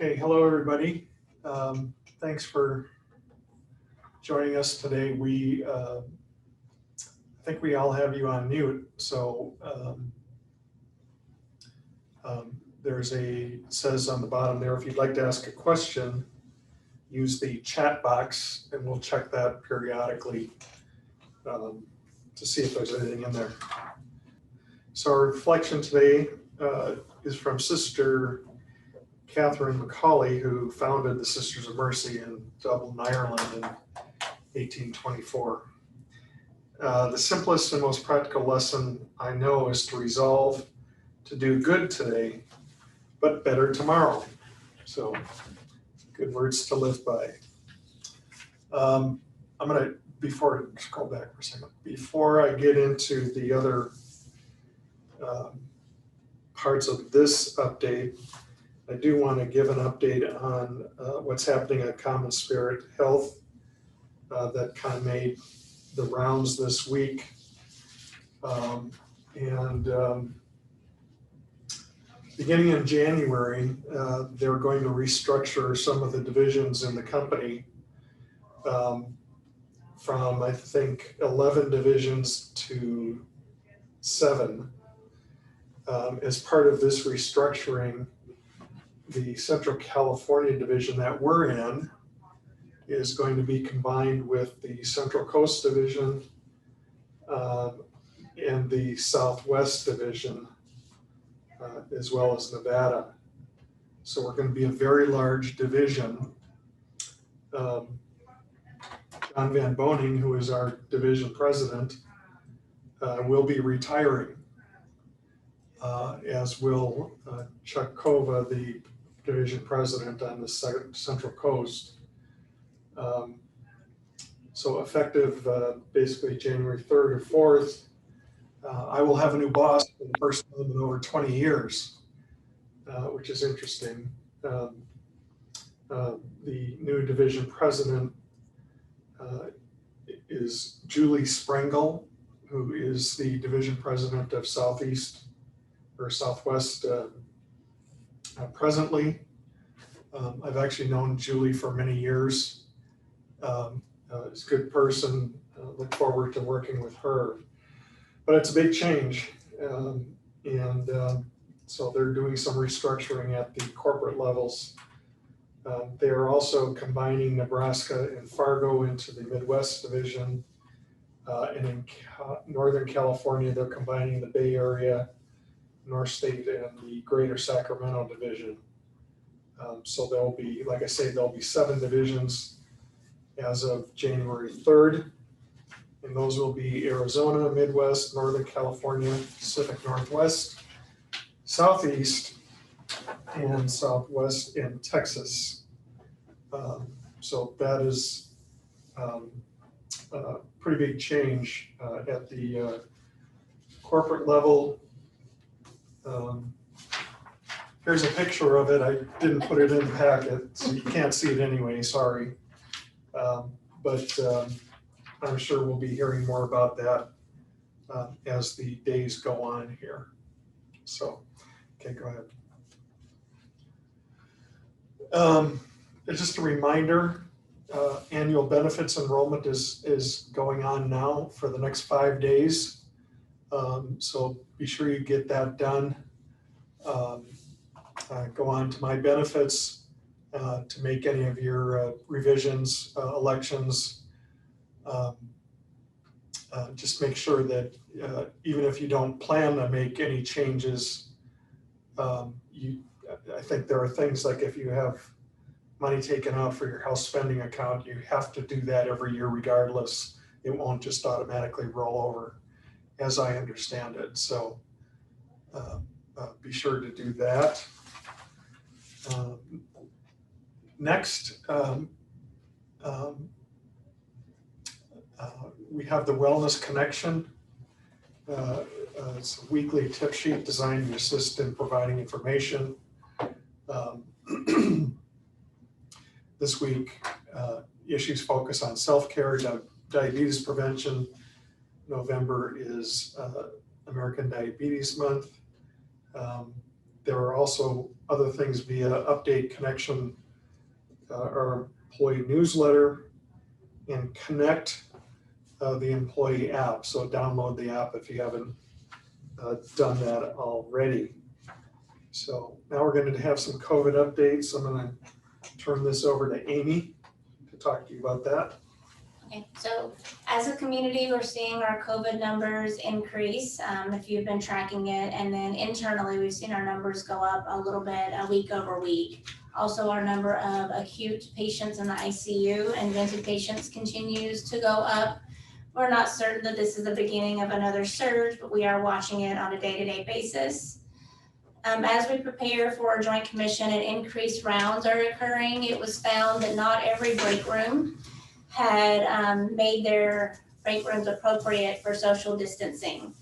Okay, hello everybody. Thanks for joining us today. I think we all have you on mute, so it says on the bottom there, if you'd like to ask a question, use the chat box and we'll check that periodically to see if there's anything in there. So our reflection today is from Sister Catherine Macaulay, who founded the Sisters of Mercy in Dublin, Ireland in 1824. The simplest and most practical lesson I know is to resolve to do good today, but better tomorrow. So, good words to live by. I'm going to, scroll back for a second, before I get into the other parts of this update, I do want to give an update on what's happening at Common Spirit Health that kind of made the rounds this week. Beginning in January, they're going to restructure some of the divisions in the company from, I think, 11 divisions to 7. As part of this restructuring, the Central California division that we're in is going to be combined with the Central Coast division and the Southwest division, as well as Nevada. So we're going to be a very large division. John Van Boning, who is our division president, will be retiring, as will Chuck Kova, the division president on the Central Coast. So effective basically January 3rd or 4th, I will have a new boss for the first time in over 20 years, which is interesting. The new division president is Julie Sprengel, who is the division president of Southeast or Southwest presently. I've actually known Julie for many years. She's a good person. Look forward to working with her. But it's a big change. So they're doing some restructuring at the corporate levels. They are also combining Nebraska and Fargo into the Midwest division. And in Northern California, they're combining the Bay Area, North State, and the Greater Sacramento division. So there'll be, like I say, there'll be 7 divisions as of January 3rd. And those will be Arizona, Midwest, Northern California, Pacific Northwest, Southeast, and Southwest, and Texas. So that is a pretty big change at the corporate level. Here's a picture of it. I didn't put it in the packet, so you can't see it anyway, sorry. But I'm sure we'll be hearing more about that as the days go on here. So, okay, go ahead. Just a reminder, annual benefits enrollment is going on now for the next 5 days. So be sure you get that done. Go on to My Benefits to make any of your revisions, elections. Just make sure that even if you don't plan to make any changes, I think there are things like if you have money taken out for your house spending account, you have to do that every year regardless. It won't just automatically roll over, as I understand it. So be sure to do that. Next, we have the Wellness Connection. It's a weekly tip sheet designed to assist in providing information. This week, issues focus on self-care, diabetes prevention. November is American Diabetes Month. There are also other things via Update Connection, our employee newsletter, and Connect, the employee app. So download the app if you haven't done that already. So now we're going to have some COVID updates. I'm going to turn this over to Amy to talk to you about that. Okay, so as a community, we're seeing our COVID numbers increase, if you've been tracking it, and then internally, we've seen our numbers go up a little bit week over week. Also, our number of acute patients in the ICU and vented patients continues to go up. We're not certain that this is the beginning of another surge, but we are watching it on a day-to-day basis. As we prepare for our Joint Commission and increased rounds are occurring, it was found that not every break room had made their break rooms appropriate for social distancing.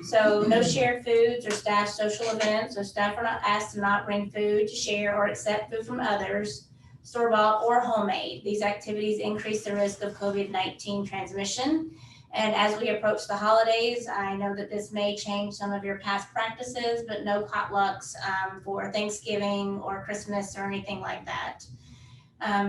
So no shared foods or staff social events, so staff are not asked to not bring food to share or accept food from others, store-bought or homemade. These activities increase the risk of COVID-19 transmission. And as we approach the holidays, I know that this may change some of your past practices, but no potlucks for Thanksgiving or Christmas or anything like that.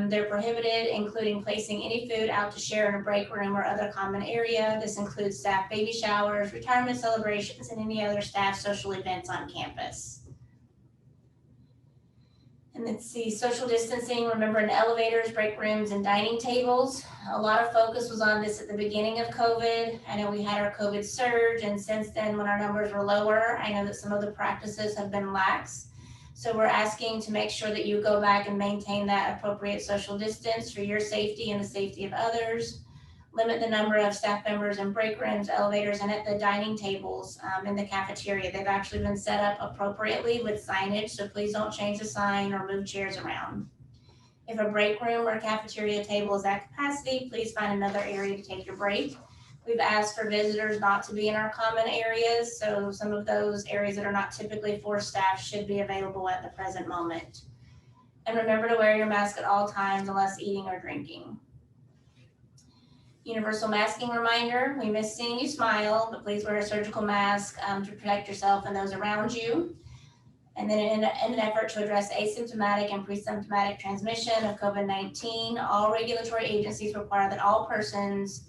They're prohibited, including placing any food out to share in a break room or other common area. This includes staff baby showers, retirement celebrations, and any other staff social events on campus. And let's see, social distancing, remember in elevators, break rooms, and dining tables. A lot of focus was on this at the beginning of COVID. I know we had our COVID surge, and since then when our numbers were lower, I know that some of the practices have been lax. So we're asking to make sure that you go back and maintain that appropriate social distance for your safety and the safety of others. Limit the number of staff members in break rooms, elevators, and at the dining tables in the cafeteria. They've actually been set up appropriately with signage, so please don't change the sign or move chairs around. If a break room or cafeteria table is at capacity, please find another area to take your break. We've asked for visitors not to be in our common areas, so some of those areas that are not typically for staff should be available at the present moment. And remember to wear your mask at all times unless eating or drinking. Universal masking reminder, we miss seeing you smile, but please wear a surgical mask to protect yourself and those around you. And then in an effort to address asymptomatic and pre-symptomatic transmission of COVID-19, all regulatory agencies require that all persons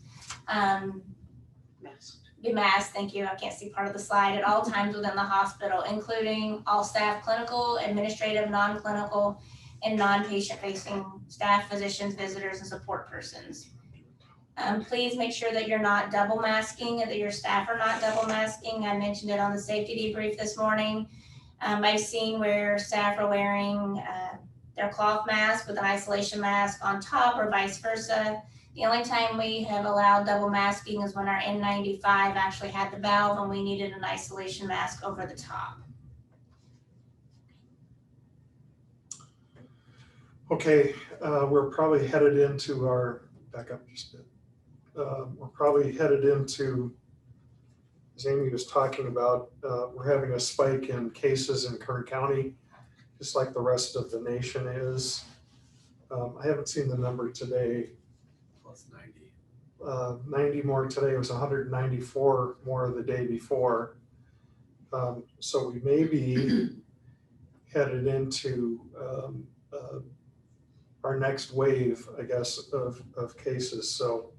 be masked, thank you, I can't see part of the slide, at all times within the hospital, including all staff, clinical, administrative, non-clinical, and non-patient facing staff, physicians, visitors, and support persons. Please make sure that you're not double masking, that your staff are not double masking. I mentioned it on the safety debrief this morning. I've seen where staff are wearing their cloth mask with an isolation mask on top or vice versa. The only time we have allowed double masking is when our N95 actually had the valve and we needed an isolation mask over the top. Okay, we're probably headed into our, back up just a bit. We're probably headed into, as Amy was talking about, we're having a spike in cases in Kern County, just like the rest of the nation is. I haven't seen the number today. Plus 90. 90 more today. It was 194 more the day before. So we may be headed into our next wave, I guess, of cases. So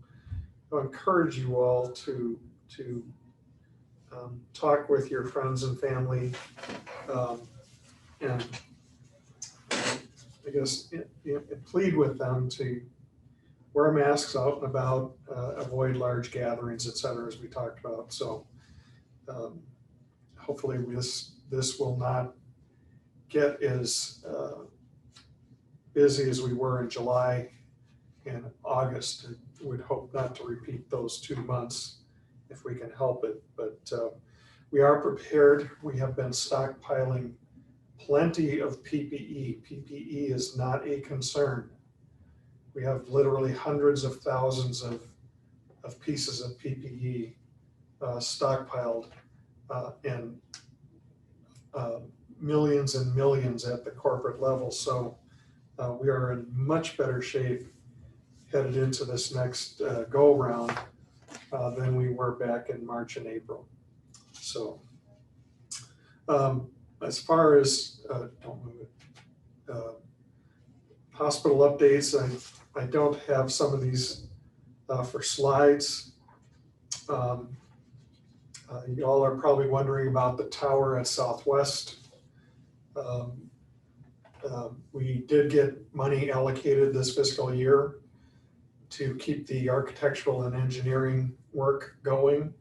I encourage you all to talk with your friends and family, and I guess plead with them to wear masks out and about, avoid large gatherings, et cetera, as we talked about. So hopefully this will not get as busy as we were in July and August. Would hope not to repeat those 2 months if we can help it, but we are prepared. We have been stockpiling plenty of PPE. PPE is not a concern. We have literally hundreds of thousands of pieces of PPE stockpiled and millions and millions at the corporate level. So we are in much better shape headed into this next go round than we were back in March and April. So As far as, don't move it, hospital updates, I don't have some of these for slides. You all are probably wondering about the tower at Southwest. We did get money allocated this fiscal year to keep the architectural and engineering work going.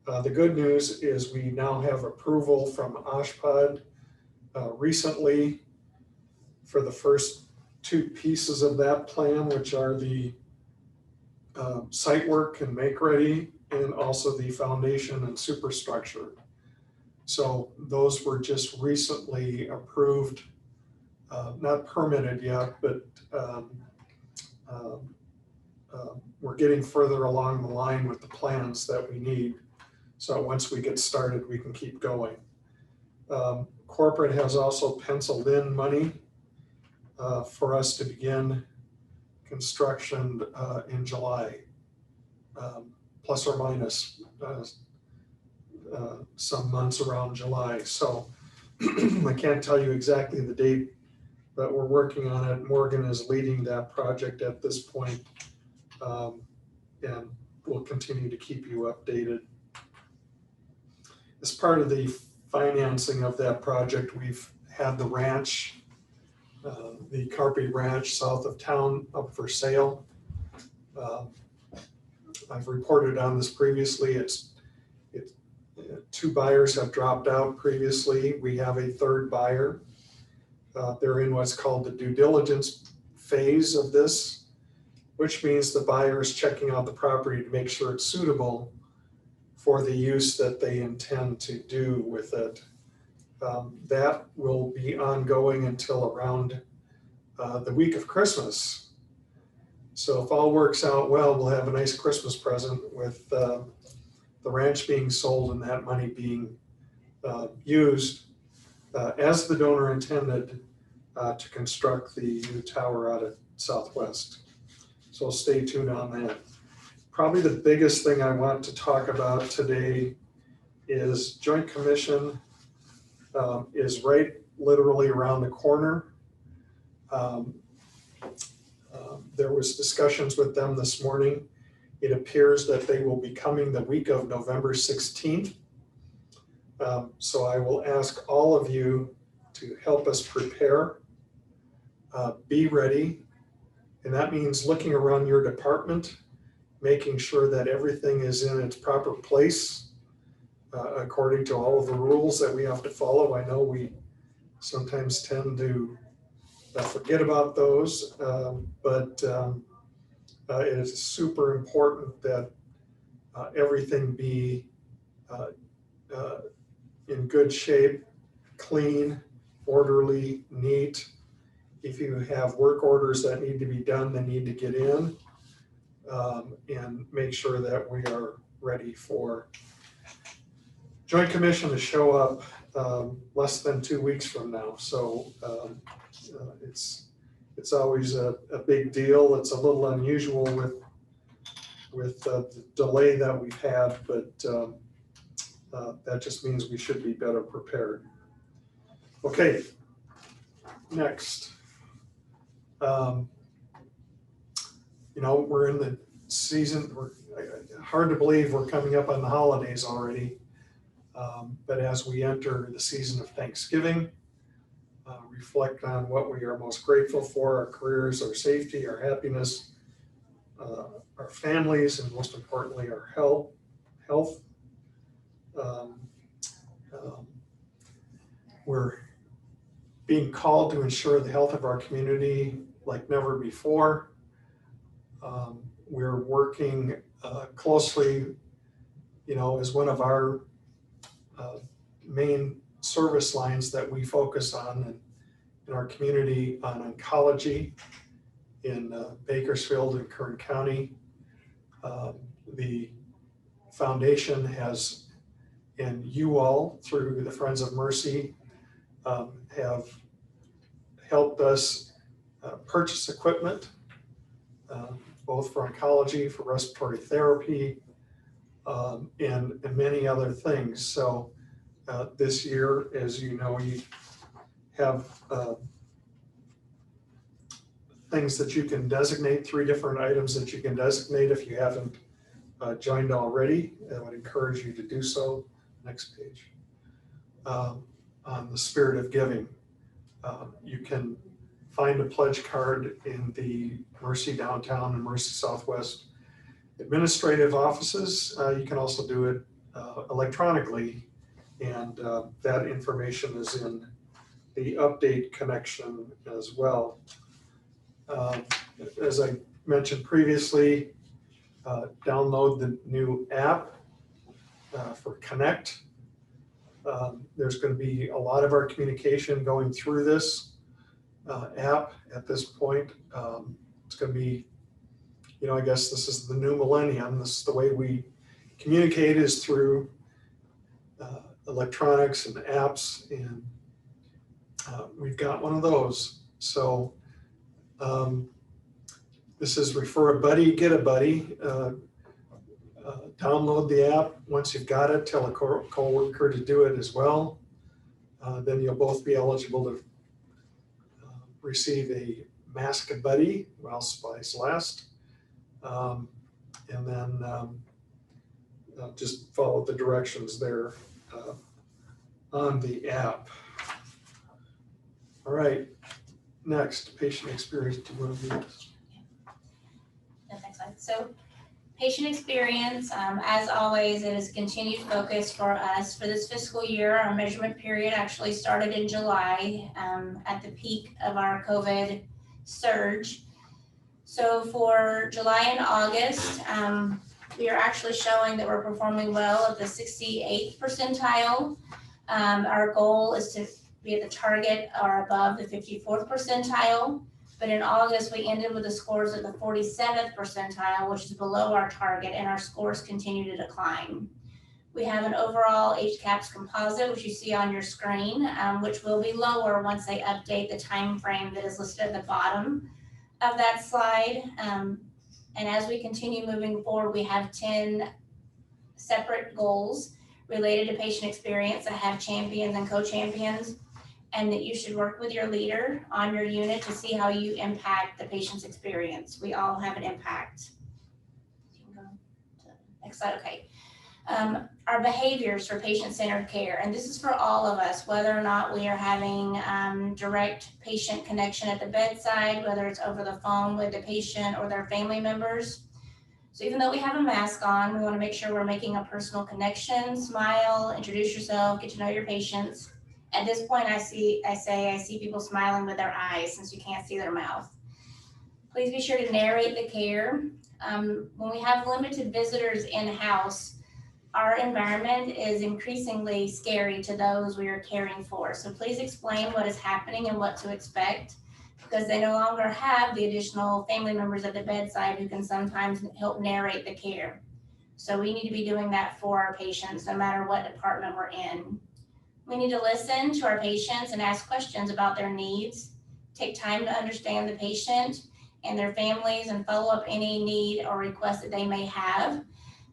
The good news is we now have approval from OSHPD recently for the first two pieces of that plan, which are the site work and make ready, and also the foundation and superstructure. So those were just recently approved, not permitted yet, but we're getting further along the line with the plans that we need. So once we get started, we can keep going. Corporate has also penciled in money for us to begin construction in July, plus or minus some months around July. So I can't tell you exactly the date, but we're working on it. Morgan is leading that project at this point, and we'll continue to keep you updated. As part of the financing of that project, we've had the ranch, the Carpe Ranch south of town, up for sale. I've reported on this previously. Two buyers have dropped out previously. We have a third buyer. They're in what's called the due diligence phase of this, which means the buyer is checking out the property to make sure it's suitable for the use that they intend to do with it. That will be ongoing until around the week of Christmas. So if all works out well, we'll have a nice Christmas present with the ranch being sold and that money being used as the donor intended to construct the new tower out at Southwest. So stay tuned on that. Probably the biggest thing I want to talk about today is Joint Commission is right literally around the corner. There was discussions with them this morning. It appears that they will be coming the week of November 16th. So I will ask all of you to help us prepare, be ready. And that means looking around your department, making sure that everything is in its proper place according to all of the rules that we have to follow. I know we sometimes tend to forget about those, but it is super important that everything be in good shape, clean, orderly, neat. If you have work orders that need to be done, they need to get in, and make sure that we are ready for Joint Commission to show up less than 2 weeks from now. So it's always a big deal. It's a little unusual with the delay that we've had, but that just means we should be better prepared. Okay, next. You know, we're in the season, hard to believe we're coming up on the holidays already. But as we enter the season of Thanksgiving, reflect on what we are most grateful for, our careers, our safety, our happiness, our families, and most importantly, our health. We're being called to ensure the health of our community like never before. We're working closely, you know, as one of our main service lines that we focus on in our community on oncology in Bakersfield and Kern County. The foundation has, and you all through the Friends of Mercy have helped us purchase equipment, both for oncology, for respiratory therapy, and many other things. So This year, as you know, you have things that you can designate, 3 different items that you can designate if you haven't joined already. I would encourage you to do so. Next page. On the spirit of giving, you can find a pledge card in the Mercy Downtown and Mercy Southwest administrative offices. You can also do it electronically, and that information is in the update connection as well. As I mentioned previously, download the new app for Connect. There's going to be a lot of our communication going through this app at this point. It's going to be, I guess this is the new millennium. This is the way we communicate, is through electronics and apps, and we've got one of those. So this is Refer a Buddy, Get a Buddy. Download the app. Once you've got it, tell a coworker to do it as well. Then you'll both be eligible to receive a Mask a Buddy while supplies last. And then just follow the directions there on the app. All right, next, patient experience. Do you want to do this? Next slide. So patient experience, as always, it is continued focus for us. For this fiscal year, our measurement period actually started in July at the peak of our COVID surge. So for July and August, we are actually showing that we're performing well at the 68th percentile. Our goal is to be at the target or above the 54th percentile. But in August, we ended with the scores at the 47th percentile, which is below our target, and our scores continue to decline. We have an overall HCAHPS composite, which you see on your screen, which will be lower once they update the time frame that is listed at the bottom of that slide. And as we continue moving forward, we have 10 separate goals related to patient experience that have champions and co-champions, and that you should work with your leader on your unit to see how you impact the patient's experience. We all have an impact. You can go to the next slide, okay. Our behaviors for patient-centered care, and this is for all of us, whether or not we are having direct patient connection at the bedside, whether it's over the phone with the patient or their family members. So even though we have a mask on, we want to make sure we're making a personal connection, smile, introduce yourself, get to know your patients. At this point, I see people smiling with their eyes since you can't see their mouth. Please be sure to narrate the care. When we have limited visitors in-house, our environment is increasingly scary to those we are caring for. So please explain what is happening and what to expect, because they no longer have the additional family members at the bedside who can sometimes help narrate the care. So we need to be doing that for our patients, no matter what department we're in. We need to listen to our patients and ask questions about their needs, take time to understand the patient and their families, and follow up any need or request that they may have.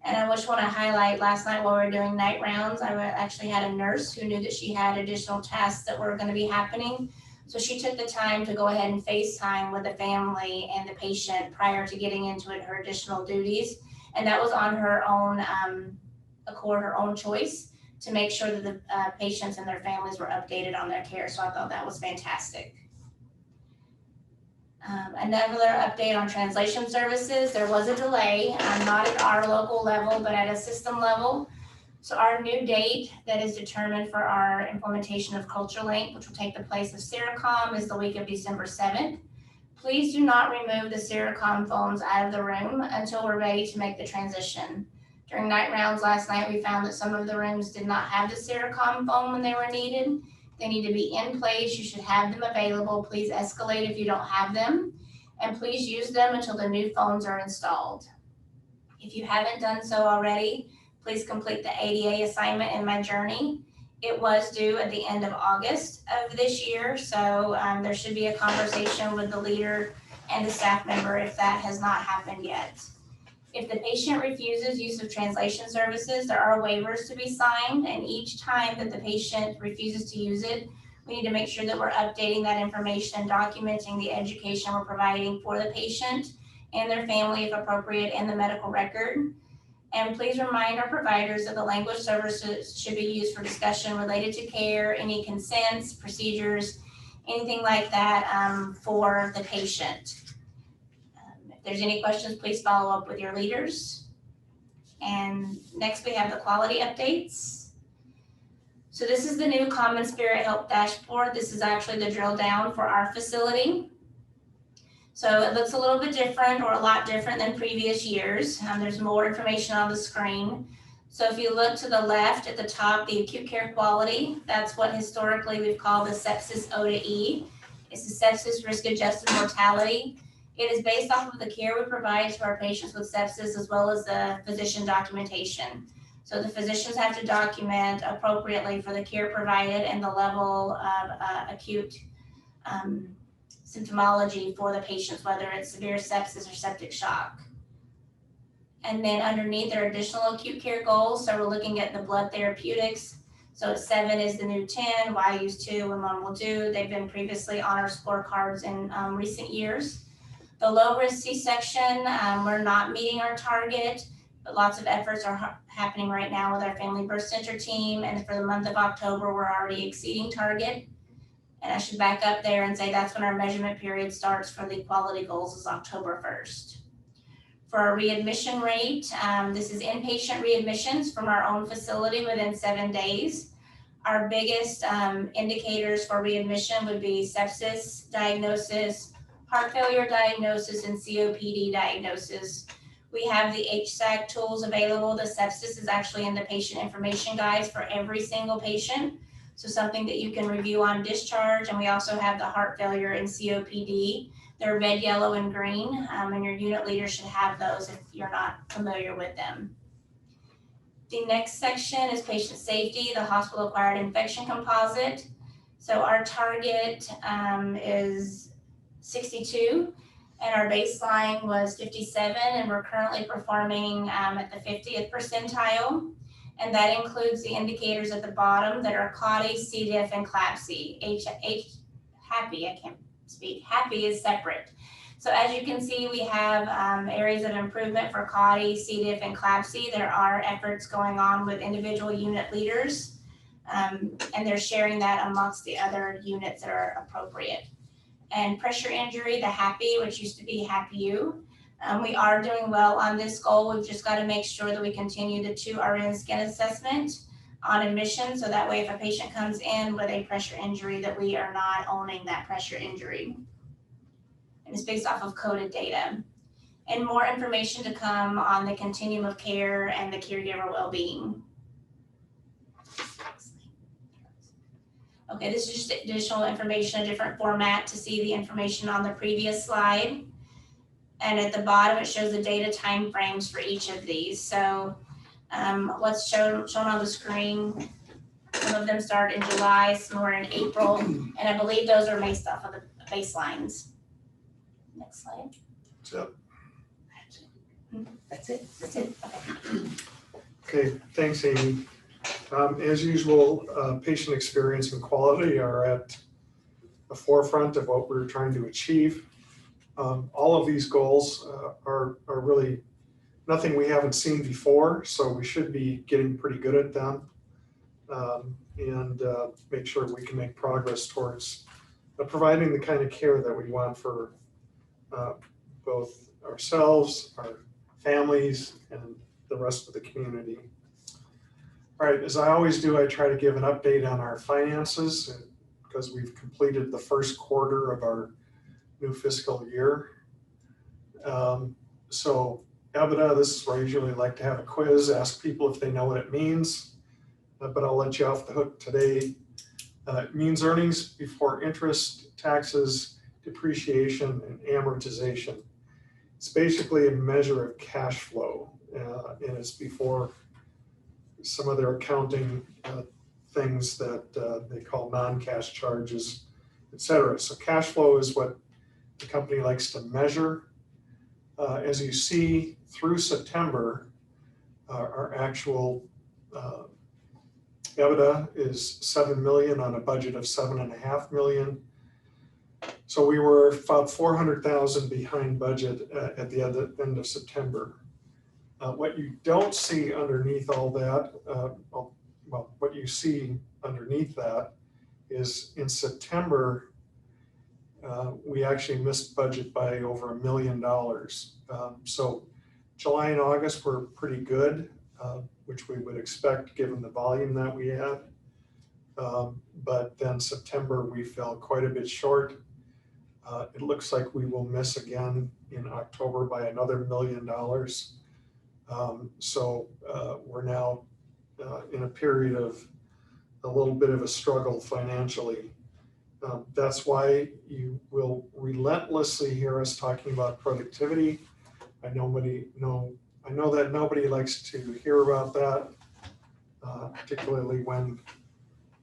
And I just want to highlight, last night while we were doing night rounds, I actually had a nurse who knew that she had additional tasks that were going to be happening. So she took the time to go ahead and FaceTime with the family and the patient prior to getting into her additional duties. And that was on her own accord, her own choice, to make sure that the patients and their families were updated on their care. So I thought that was fantastic. Another update on translation services. There was a delay, not at our local level, but at a system level. So our new date that is determined for our implementation of CultureLink, which will take the place of Seracom, is the week of December 7th. Please do not remove the Seracom phones out of the room until we're ready to make the transition. During night rounds last night, we found that some of the rooms did not have the Seracom phone when they were needed. They need to be in place. You should have them available. Please escalate if you don't have them. And please use them until the new phones are installed. If you haven't done so already, please complete the ADA assignment in My Journey. It was due at the end of August of this year, so there should be a conversation with the leader and the staff member if that has not happened yet. If the patient refuses use of translation services, there are waivers to be signed, and each time that the patient refuses to use it, we need to make sure that we're updating that information and documenting the education we're providing for the patient and their family if appropriate in the medical record. And please remind our providers that the language services should be used for discussion related to care, any consents, procedures, anything like that for the patient. If there's any questions, please follow up with your leaders. And next we have the quality updates. So this is the new Common Spirit Health Dashboard. This is actually the drill down for our facility. So it looks a little bit different, or a lot different than previous years. There's more information on the screen. So if you look to the left at the top, the acute care quality, that's what historically we've called the sepsis O to E. It's the sepsis risk adjusted mortality. It is based off of the care we provide to our patients with sepsis, as well as the physician documentation. So the physicians have to document appropriately for the care provided and the level of acute symptomology for the patients, whether it's severe sepsis or septic shock. And then underneath there are additional acute care goals. So we're looking at the blood therapeutics. So 7 is the new 10, why use 2 and 1 will do. They've been previously on our scorecards in recent years. The low risk C-section, we're not meeting our target, but lots of efforts are happening right now with our Family Birth Center team. And for the month of October, we're already exceeding target. And I should back up there and say that's when our measurement period starts for the quality goals is October 1st. For our readmission rate, this is inpatient readmissions from our own facility within 7 days. Our biggest indicators for readmission would be sepsis diagnosis, heart failure diagnosis, and COPD diagnosis. We have the HSAG tools available. The sepsis is actually in the patient information guides for every single patient. So something that you can review on discharge. And we also have the heart failure and COPD. They're red, yellow, and green. And your unit leader should have those if you're not familiar with them. The next section is patient safety, the hospital acquired infection composite. So our target is 62 and our baseline was 57, and we're currently performing at the 50th percentile. And that includes the indicators at the bottom that are CAUTI, C. diff, and CLABSI. HAPI is separate. So as you can see, we have areas of improvement for CAUTI, C. diff, and CLABSI. There are efforts going on with individual unit leaders, and they're sharing that amongst the other units that are appropriate. And pressure injury, the HAPI, which used to be HAPU. We are doing well on this goal. We've just got to make sure that we continue the 2RN skin assessment on admission, so that way if a patient comes in with a pressure injury, that we are not owning that pressure injury. And it's based off of coded data. And more information to come on the continuum of care and the caregiver well-being. Okay, this is just additional information, a different format to see the information on the previous slide. And at the bottom, it shows the data timeframes for each of these. So what's shown on the screen, some of them start in July, some are in April, and I believe those are based off of the baselines. Next slide. Yep. That's it. That's it. Okay. Okay, thanks, Amy. As usual, patient experience and quality are at the forefront of what we're trying to achieve. All of these goals are really nothing we haven't seen before, so we should be getting pretty good at them, and make sure we can make progress towards providing the kind of care that we want for both ourselves, our families, and the rest of the community. All right, as I always do, I try to give an update on our finances because we've completed the first quarter of our new fiscal year. So EBITDA, this is where I usually like to have a quiz, ask people if they know what it means, but I'll let you off the hook today. It means earnings before interest, taxes, depreciation, and amortization. It's basically a measure of cash flow, and it's before some of their accounting things that they call non-cash charges, et cetera. So cash flow is what the company likes to measure. As you see through September, our actual EBITDA is 7 million on a budget of 7.5 million. So we were about 400,000 behind budget at the end of September. What you don't see underneath all that, well, what you see underneath that is in September, we actually missed budget by over $1 million. So July and August were pretty good, which we would expect given the volume that we had. But then September, we fell quite a bit short. It looks like we will miss again in October by another $1 million. So we're now in a period of a little bit of a struggle financially. That's why you will relentlessly hear us talking about productivity. I know that nobody likes to hear about that, particularly when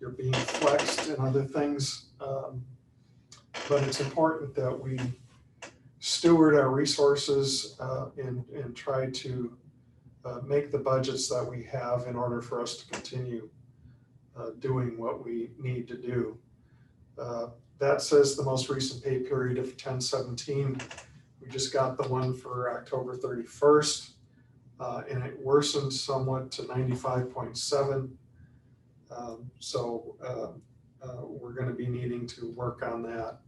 you're being flexed and other things. But it's important that we steward our resources and try to make the budgets that we have in order for us to continue doing what we need to do. That says the most recent pay period of 10/17. We just got the one for October 31st, and it worsened somewhat to 95.7. So we're going to be needing to work on that.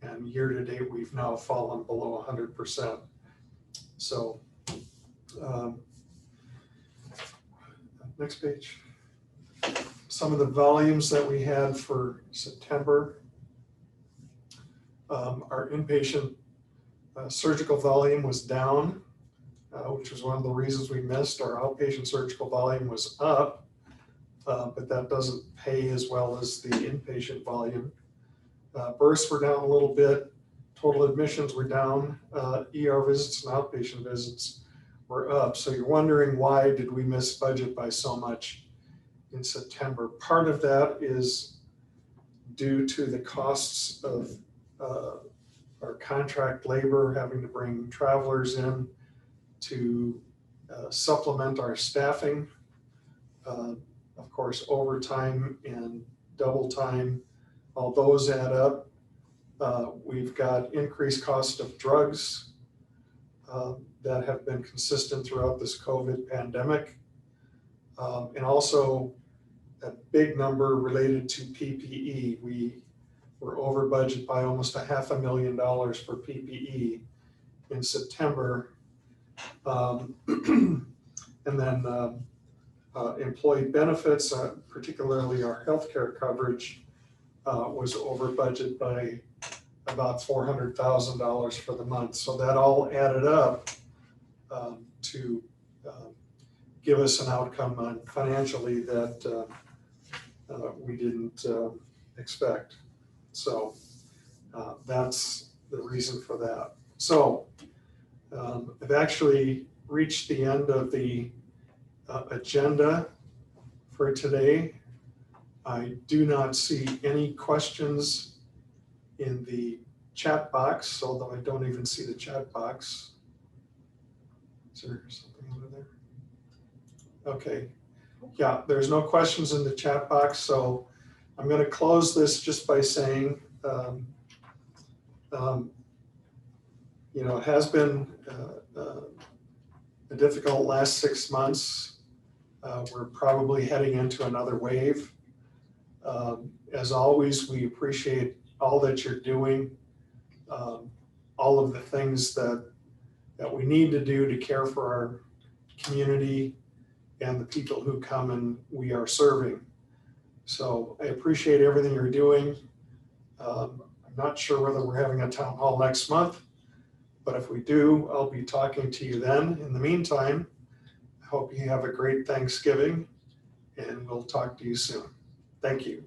And year to date, we've now fallen below 100%. So next page. Some of the volumes that we had for September. Our inpatient surgical volume was down, which was one of the reasons we missed. Our outpatient surgical volume was up, but that doesn't pay as well as the inpatient volume. Births were down a little bit. Total admissions were down. ER visits and outpatient visits were up. So you're wondering, why did we miss budget by so much in September? Part of that is due to the costs of our contract labor, having to bring travelers in to supplement our staffing. Of course, overtime and double time, all those add up. We've got increased cost of drugs that have been consistent throughout this COVID pandemic. And also a big number related to PPE. We were over budget by almost $500,000 for PPE in September. And then employee benefits, particularly our healthcare coverage, was over budget by about $400,000 for the month. So that all added up to give us an outcome financially that we didn't expect. So that's the reason for that. So I've actually reached the end of the agenda for today. I do not see any questions in the chat box, although I don't even see the chat box. Is there something under there? Okay. Yeah, there's no questions in the chat box, so I'm going to close this just by saying, you know, it has been a difficult last 6 months. We're probably heading into another wave. As always, we appreciate all that you're doing, all of the things that we need to do to care for our community and the people who come and we are serving. So I appreciate everything you're doing. I'm not sure whether we're having a town hall next month, but if we do, I'll be talking to you then. In the meantime, I hope you have a great Thanksgiving, and we'll talk to you soon. Thank you.